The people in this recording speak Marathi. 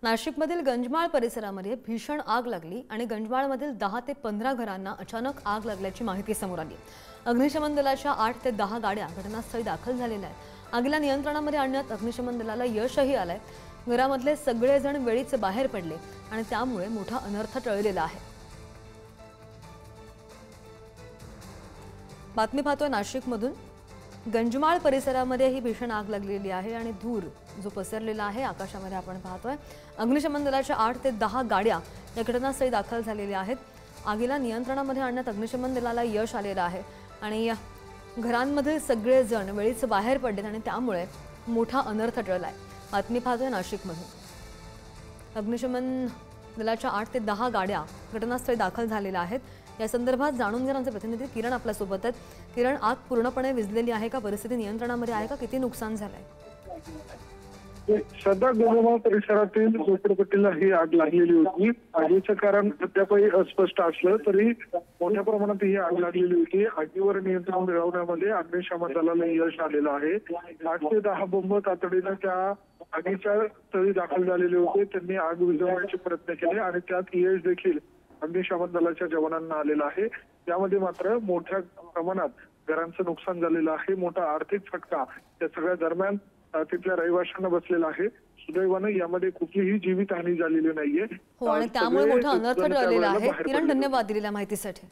नाशिकमधील गंजमाळ परिसरामध्ये भीषण आग लागली आणि गंजमाळमधील 10 ते 15 घरांना अचानक आग लागल्याची माहिती समोर आली। अग्निशमन दलाच्या 8 ते 10 गाड्या घटनास्थळी दाखल झालेल्या आहेत। आगीला नियंत्रणामध्ये आणण्यात अग्निशमन दलाला यशही आलंय। घरामधले सगळेजण वेळीच बाहेर पडले आणि त्यामुळे मोठा अनर्थ टळलेला आहे। बातमी पाहतोय नाशिकमधून। गंजमाळ परिसरामध्ये ही भीषण आग लागलेली आहे आणि धूर जो पसरलेला आहे आकाशामध्ये आपण पाहतोय। अग्निशमन दलाच्या 8 ते 10 गाड्या या घटनास्थळी दाखल झालेल्या आहेत। आगीला नियंत्रणामध्ये आणण्यात अग्निशमन दलाला यश आलेलं आहे आणि घरांमध्ये सगळे जण वेळीच बाहेर पडले आणि त्यामुळे मोठा अनर्थ टळलाय। बातमी पाहतोय नाशिकमधून। अग्निशमन दलाच्या 8 ते 10 गाड्या घटनास्थळी दाखल झालेल्या आहेत। या संदर्भात जाणून घेण्याचे प्रतिनिधी किरण आपल्या सोबत आहेत। किरण, आग पूर्णपणे विझलेली आहे का? परिस्थिती नियंत्रणामध्ये आहे का? किती नुकसान झालंय? सध्या गंजमाळ परिसरातील झोपडपट्टीला ही आग लागलेली होती। आगीचं कारण अद्यापही अस्पष्ट असलं तरी मोठ्या प्रमाणात ही आग लागलेली होती। आगीवर नियंत्रण मिळवण्यामध्ये अग्निशमन दलाला यश आलेलं आहे। 8 ते 10 बंब तातडीनं त्या आगीच्या स्थळी दाखल झालेले होते। त्यांनी आग विझवण्याचे प्रयत्न केले आणि त्यात यश देखील अग्निशमन दलाच्या जवानांना आलेला आहे। त्यामध्ये मात्र मोठ्या प्रमाणात घरांचं नुकसान झालेलं आहे। मोठा आर्थिक फटका त्या सगळ्या दरम्यान तिथल्या रहिवाशांना बसलेला आहे। सुदैवाने यामध्ये कुठलीही जीवितहानी झालेली नाहीये। हो, आणि त्यामुळे मोठा अनर्थ टळलेला आहे। किरण, धन्यवाद दिलेल्या माहितीसाठी।